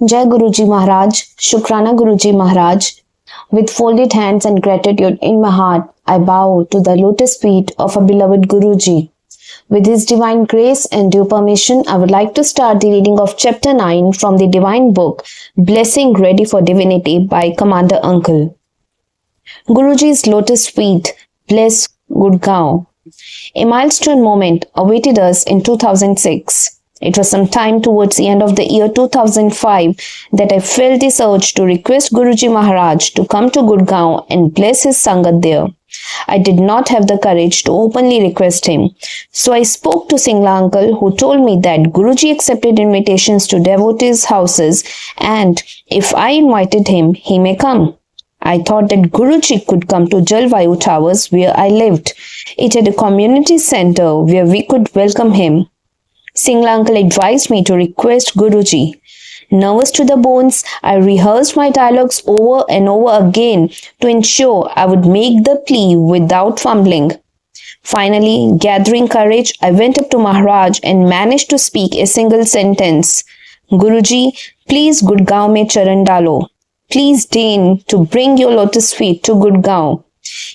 Jai Guruji Maharaj, Shukrana Guruji Maharaj. With folded hands and gratitude in my heart, I bow to the lotus feet of our beloved Guruji. With His divine grace and due permission, I would like to start the reading of chapter 9 from the divine book, Blessing Ready for Divinity by Commander Uncle. Guruji's lotus feet, bless Gurgaon. A milestone moment awaited us in 2006. It was sometime towards the end of the year 2005 that I felt this urge to request Guruji Maharaj to come to Gurgaon and bless his Sangat there. I did not have the courage to openly request him. So I spoke to Singla uncle, who told me that Guruji accepted invitations to devotees' houses and if I invited him, he may come. I thought that Guruji could come to Jalvayu Towers where I lived. It had a community center where we could welcome him. Singla uncle advised me to request Guruji. Nervous to the bones, I rehearsed my dialogues over and over again to ensure I would make the plea without fumbling. Finally, gathering courage, I went up to Maharaj and managed to speak a single sentence. Guruji, please Gurgaon mein charan dalo. Please deign to bring your lotus feet to Gurgaon.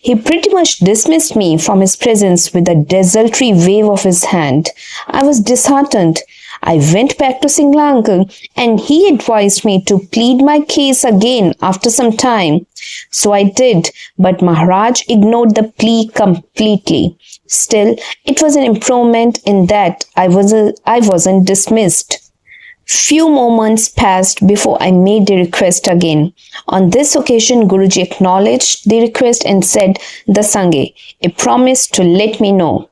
He pretty much dismissed me from his presence with a desultory wave of his hand. I was disheartened. I went back to Singla uncle and he advised me to plead my case again after some time. So I did, but Maharaj ignored the plea completely. Still, it was an improvement in that I wasn't dismissed. Few moments passed before I made the request again. On this occasion, Guruji acknowledged the request and said the Sange, a promise to let me know.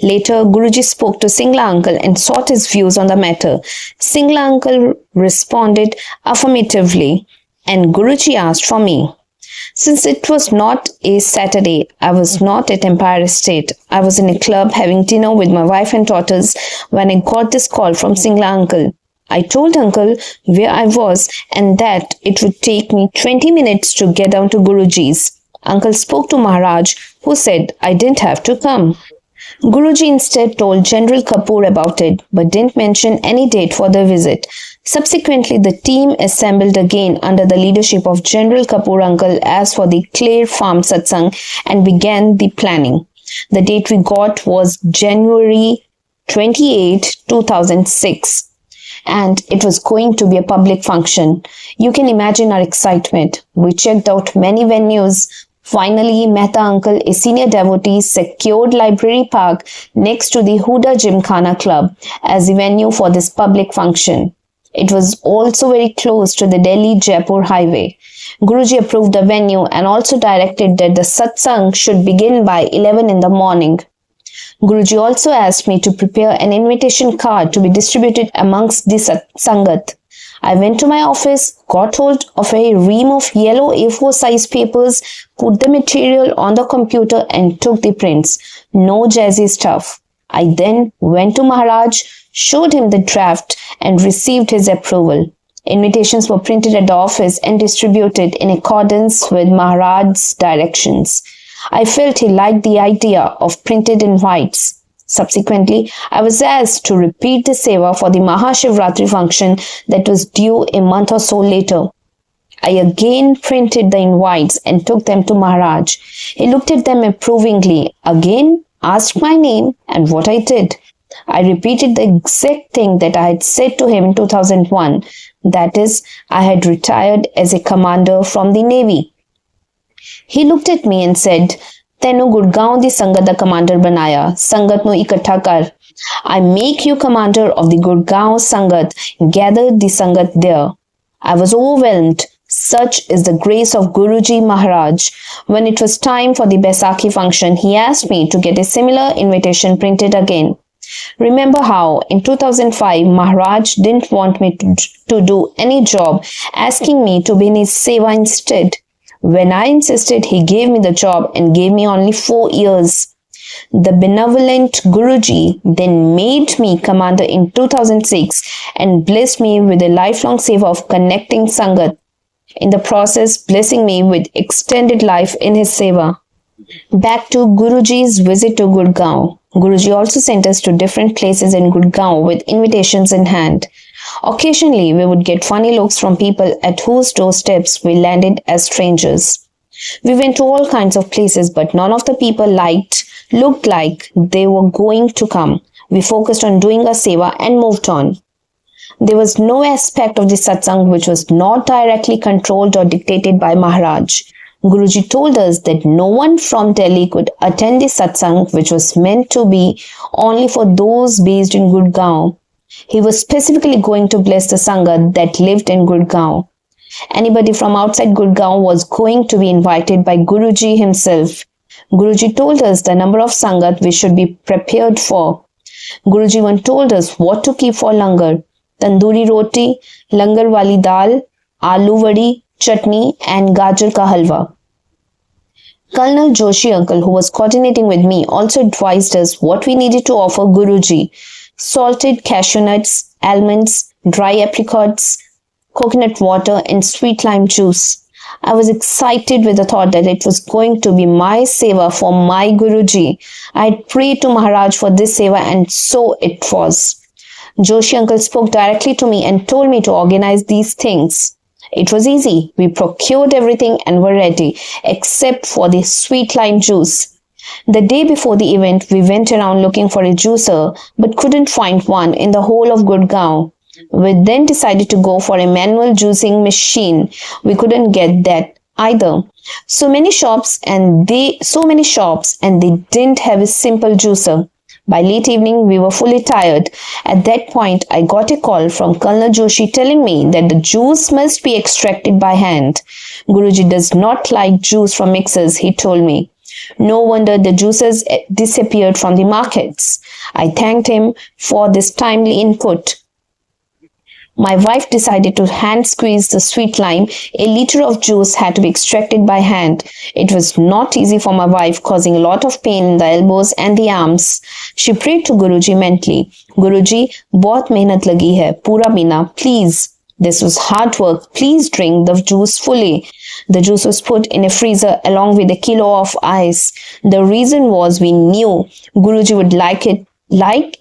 Later, Guruji spoke to Singla uncle and sought his views on the matter. Singla uncle responded affirmatively and Guruji asked for me. Since it was not a Saturday, I was not at Empire Estate. I was in a club having dinner with my wife and daughters when I got this call from Singla uncle. I told uncle where I was and that it would take me 20 minutes to get down to Guruji's. Uncle spoke to Maharaj, who said I didn't have to come. Guruji instead told General Kapoor about it, but didn't mention any date for the visit. Subsequently, the team assembled again under the leadership of General Kapoor uncle as for the Clare Farm satsang and began the planning. The date we got was January 28, 2006. And it was going to be a public function. You can imagine our excitement. We checked out many venues. Finally, Mehta uncle, a senior devotee, secured Library Park next to the Huda Gymkhana Club as the venue for this public function. It was also very close to the Delhi-Jaipur highway. Guruji approved the venue and also directed that the satsang should begin by 11 in the morning. Guruji also asked me to prepare an invitation card to be distributed amongst the Sangat. I went to my office, got hold of a ream of yellow A4 size papers, put the material on the computer and took the prints. No jazzy stuff. I then went to Maharaj, showed him the draft and received his approval. Invitations were printed at the office and distributed in accordance with Maharaj's directions. I felt he liked the idea of printed invites. Subsequently, I was asked to repeat the seva for the Mahashivratri function that was due a month or so later. I again printed the invites and took them to Maharaj. He looked at them approvingly, again asked my name and what I did. I repeated the exact thing that I had said to him in 2001. That is, I had retired as a commander from the Navy. He looked at me and said, Tenu Gurgaon di Sangat da commander banaya, Sangat nu ikattha kar. I make you commander of the Gurgaon Sangat, gather the Sangat there. I was overwhelmed. Such is the grace of Guruji Maharaj. When it was time for the Baisakhi function, he asked me to get a similar invitation printed again. Remember how in 2005 Maharaj didn't want me to do any job, asking me to be in his seva instead. When I insisted, he gave me the job and gave me only 4 years. The benevolent Guruji then made me commander in 2006 and blessed me with a lifelong seva of connecting Sangat. In the process, blessing me with extended life in his seva. Back to Guruji's visit to Gurgaon. Guruji also sent us to different places in Gurgaon with invitations in hand. Occasionally, we would get funny looks from people at whose doorsteps we landed as strangers. We went to all kinds of places, but none of the people looked like they were going to come. We focused on doing our seva and moved on. There was no aspect of the satsang which was not directly controlled or dictated by Maharaj. Guruji told us that no one from Delhi could attend the satsang, which was meant to be only for those based in Gurgaon. He was specifically going to bless the Sangha that lived in Gurgaon. Anybody from outside Gurgaon was going to be invited by Guruji himself. Guruji told us the number of Sangat we should be prepared for. Guruji one told us what to keep for langar: tandoori roti, langar wali dal, aloo vadi, chutney and gajar ka halwa. Colonel Joshi uncle, who was coordinating with me, also advised us what we needed to offer Guruji: salted cashew nuts, almonds, dry apricots, coconut water and sweet lime juice. I was excited with the thought that it was going to be my seva for my Guruji. I had prayed to Maharaj for this seva and so it was. Joshi uncle spoke directly to me and told me to organize these things. It was easy. We procured everything and were ready, except for the sweet lime juice. The day before the event, we went around looking for a juicer but couldn't find one in the whole of Gurgaon. We then decided to go for a manual juicing machine. We couldn't get that either. So many shops and they didn't have a simple juicer. By late evening, we were fully tired. At that point, I got a call from Colonel Joshi telling me that the juice must be extracted by hand. Guruji does not like juice from mixers, he told me. No wonder the juices disappeared from the markets. I thanked him for this timely input. My wife decided to hand squeeze the sweet lime. A liter of juice had to be extracted by hand. It was not easy for my wife, causing a lot of pain in the elbows and the arms. She prayed to Guruji mentally. Guruji, बहुत मेहनत लगी है, पूरा पीना, please. This was hard work. Please drink the juice fully. The juice was put in a freezer along with a kilo of ice. The reason was we knew Guruji would like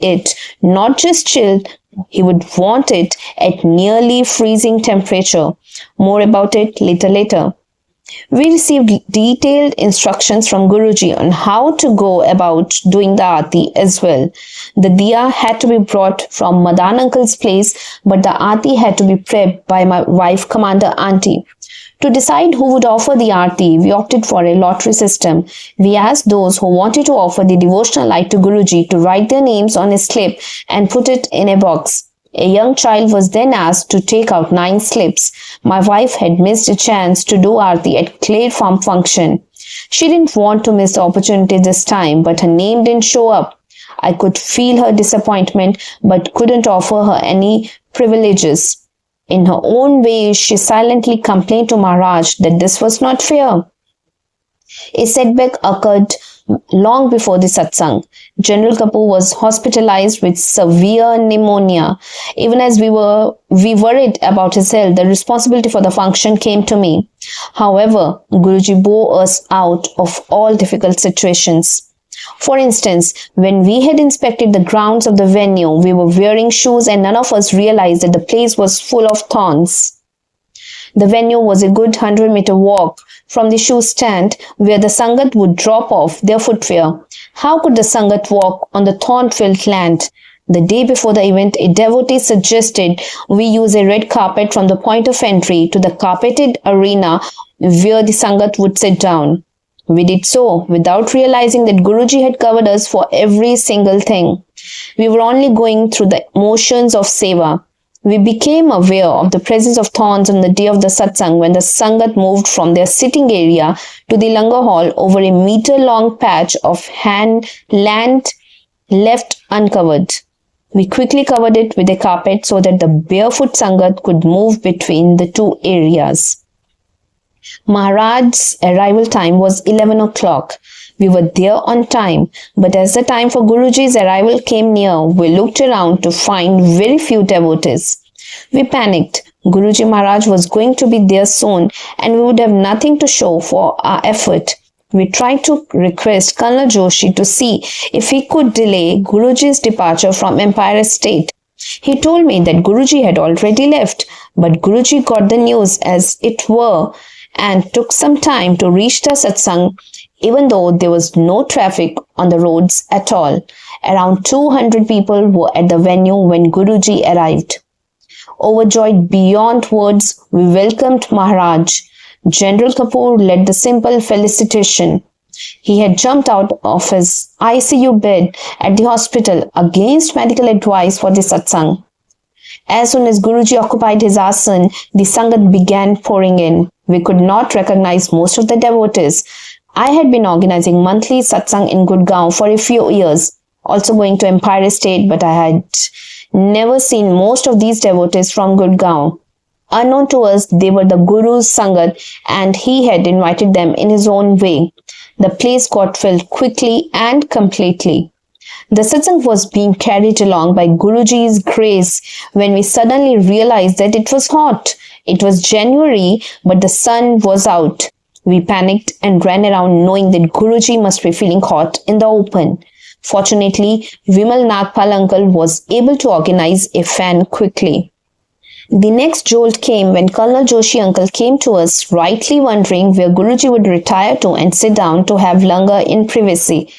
it not just chilled. He would want it at nearly freezing temperature. More about it later. We received detailed instructions from Guruji on how to go about doing the aarti as well. The diya had to be brought from Madan uncle's place, but the aarti had to be prepped by my wife, Commander Auntie. To decide who would offer the aarti, we opted for a lottery system. We asked those who wanted to offer the devotional light to Guruji to write their names on a slip and put it in a box. A young child was then asked to take out 9 slips. My wife had missed a chance to do aarti at Clare Farm function. She didn't want to miss the opportunity this time, but her name didn't show up. I could feel her disappointment, but couldn't offer her any privileges. In her own way, she silently complained to Maharaj that this was not fair. A setback occurred long before the satsang. General Kapoor was hospitalized with severe pneumonia. Even as we worried about his health, the responsibility for the function came to me. However, Guruji bore us out of all difficult situations. For instance, when we had inspected the grounds of the venue, we were wearing shoes and none of us realized that the place was full of thorns. The venue was a good 100-meter walk from the shoe stand where the Sangat would drop off their footwear. How could the Sangat walk on the thorn-filled land? The day before the event, a devotee suggested we use a red carpet from the point of entry to the carpeted arena where the Sangat would sit down. We did so without realizing that Guruji had covered us for every single thing. We were only going through the motions of seva. We became aware of the presence of thorns on the day of the satsang when the Sangat moved from their sitting area to the langar hall over a meter-long patch of land left uncovered. We quickly covered it with a carpet so that the barefoot Sangat could move between the two areas. Maharaj's arrival time was 11 o'clock. We were there on time, but as the time for Guruji's arrival came near, we looked around to find very few devotees. We panicked. Guruji Maharaj was going to be there soon and we would have nothing to show for our effort. We tried to request Colonel Joshi to see if he could delay Guruji's departure from Empire State. He told me that Guruji had already left, but Guruji got the news as it were and took some time to reach the satsang, even though there was no traffic on the roads at all. Around 200 people were at the venue when Guruji arrived. Overjoyed beyond words, we welcomed Maharaj. General Kapoor led the simple felicitation. He had jumped out of his ICU bed at the hospital against medical advice for the satsang. As soon as Guruji occupied his asana, the sangat began pouring in. We could not recognize most of the devotees. I had been organizing monthly satsang in Gurgaon for a few years, also going to Empire State, but I had never seen most of these devotees from Gurgaon. Unknown to us, they were the Guru's Sangat and he had invited them in his own way. The place got filled quickly and completely. The satsang was being carried along by Guruji's grace when we suddenly realized that it was hot. It was January, but the sun was out. We panicked and ran around knowing that Guruji must be feeling hot in the open. Fortunately, Vimal Nagpal uncle was able to organize a fan quickly. The next jolt came when Colonel Joshi uncle came to us, rightly wondering where Guruji would retire to and sit down to have langar in privacy.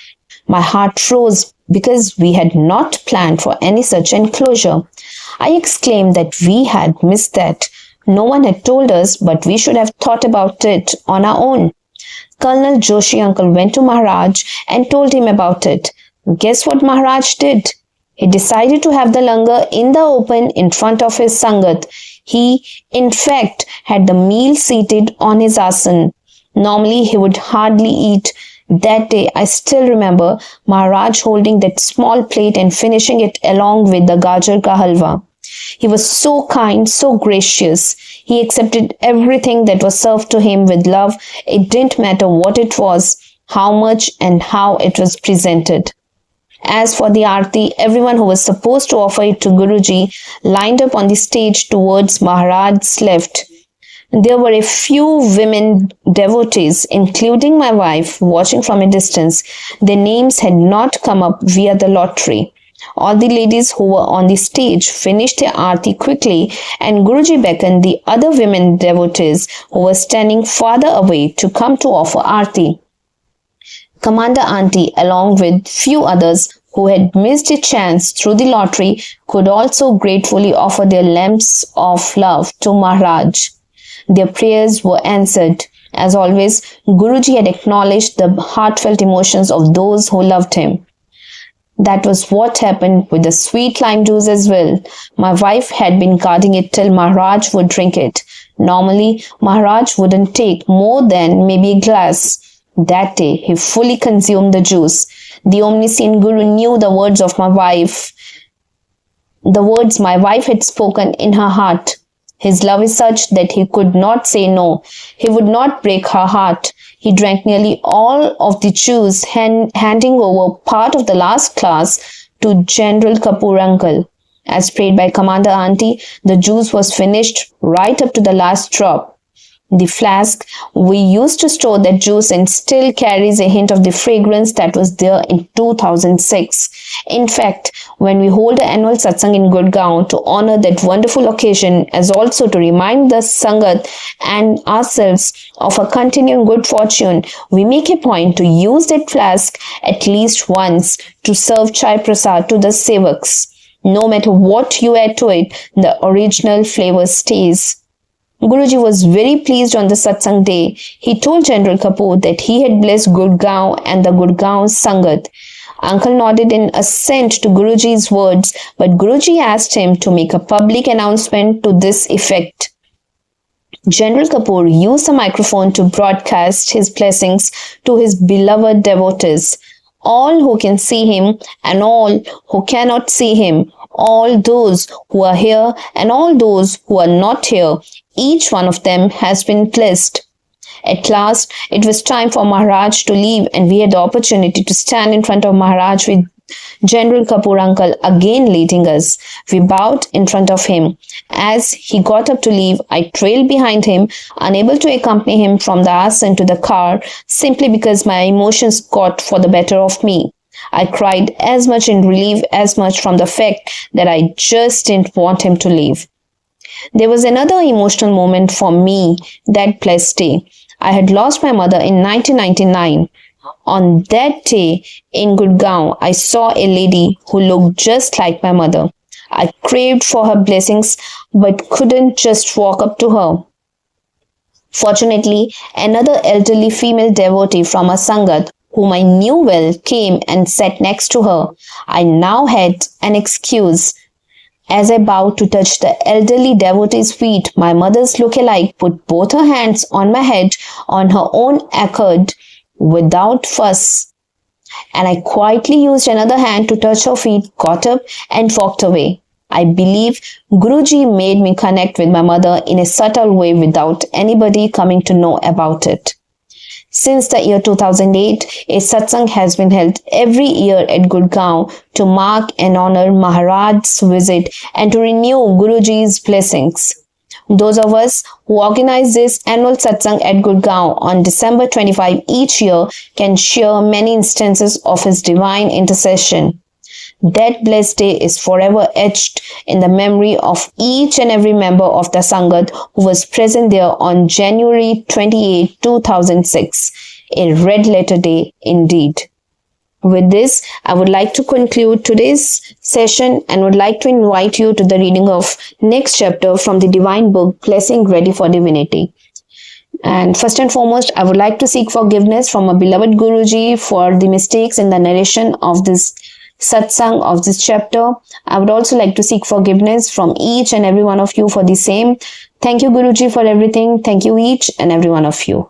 My heart rose because we had not planned for any such enclosure. I exclaimed that we had missed that. No one had told us, but we should have thought about it on our own. Colonel Joshi uncle went to Maharaj and told him about it. Guess what Maharaj did? He decided to have the langar in the open in front of his sangat. He, in fact, had the meal seated on his asana. Normally, he would hardly eat. That day, I still remember Maharaj holding that small plate and finishing it along with the gajar ka halwa. He was so kind, so gracious. He accepted everything that was served to him with love. It didn't matter what it was, how much and how it was presented. As for the aarti, everyone who was supposed to offer it to Guruji lined up on the stage towards Maharaj's left. There were a few women devotees, including my wife, watching from a distance. Their names had not come up via the lottery. All the ladies who were on the stage finished their aarti quickly and Guruji beckoned the other women devotees who were standing farther away to come to offer aarti. Commander Auntie, along with few others who had missed a chance through the lottery, could also gratefully offer their lamps of love to Maharaj. Their prayers were answered. As always, Guruji had acknowledged the heartfelt emotions of those who loved him. That was what happened with the sweet lime juice as well. My wife had been guarding it till Maharaj would drink it. Normally, Maharaj wouldn't take more than maybe a glass. That day, he fully consumed the juice. The omniscient Guru knew the words of my wife, the words my wife had spoken in her heart. His love is such that he could not say no. He would not break her heart. He drank nearly all of the juice, handing over part of the last glass to General Kapoor uncle. As prayed by Commander Auntie, the juice was finished right up to the last drop. The flask we used to store that juice in still carries a hint of the fragrance that was there in 2006. In fact, when we hold an annual satsang in Gurgaon to honor that wonderful occasion, as also to remind the Sangat and ourselves of our continuing good fortune, we make a point to use that flask at least once to serve chai prasad to the sevaks. No matter what you add to it, the original flavor stays. Guruji was very pleased on the satsang day. He told General Kapoor that he had blessed Gurgaon and the Gurgaon Sangat. Uncle nodded in assent to Guruji's words, but Guruji asked him to make a public announcement to this effect. General Kapoor used the microphone to broadcast his blessings to his beloved devotees. All who can see him and all who cannot see him, all those who are here and all those who are not here, each one of them has been blessed. At last, it was time for Maharaj to leave and we had the opportunity to stand in front of Maharaj with General Kapoor uncle again leading us. We bowed in front of him. As he got up to leave, I trailed behind him, unable to accompany him from the asana to the car simply because my emotions got for the better of me. I cried as much in relief as much from the fact that I just didn't want him to leave. There was another emotional moment for me that blessed day. I had lost my mother in 1999. On that day in Gurgaon, I saw a lady who looked just like my mother. I craved for her blessings but couldn't just walk up to her. Fortunately, another elderly female devotee from a Sangat, whom I knew well, came and sat next to her. I now had an excuse. As I bowed to touch the elderly devotee's feet, my mother's look-alike put both her hands on my head on her own accord without fuss. And I quietly used another hand to touch her feet, got up and walked away. I believe Guruji made me connect with my mother in a subtle way without anybody coming to know about it. Since the year 2008, a satsang has been held every year at Gurgaon to mark and honor Maharaj's visit and to renew Guruji's blessings. Those of us who organize this annual satsang at Gurgaon on December 25 each year can share many instances of his divine intercession. That blessed day is forever etched in the memory of each and every member of the Sangat who was present there on January 28, 2006. A red letter day indeed. With this, I would like to conclude today's session and would like to invite you to the reading of next chapter from the divine book, Blessing Ready for Divinity. And first and foremost, I would like to seek forgiveness from our beloved Guruji for the mistakes in the narration of this satsang of this chapter. I would also like to seek forgiveness from each and every one of you for the same. Thank you, Guruji, for everything. Thank you each and every one of you.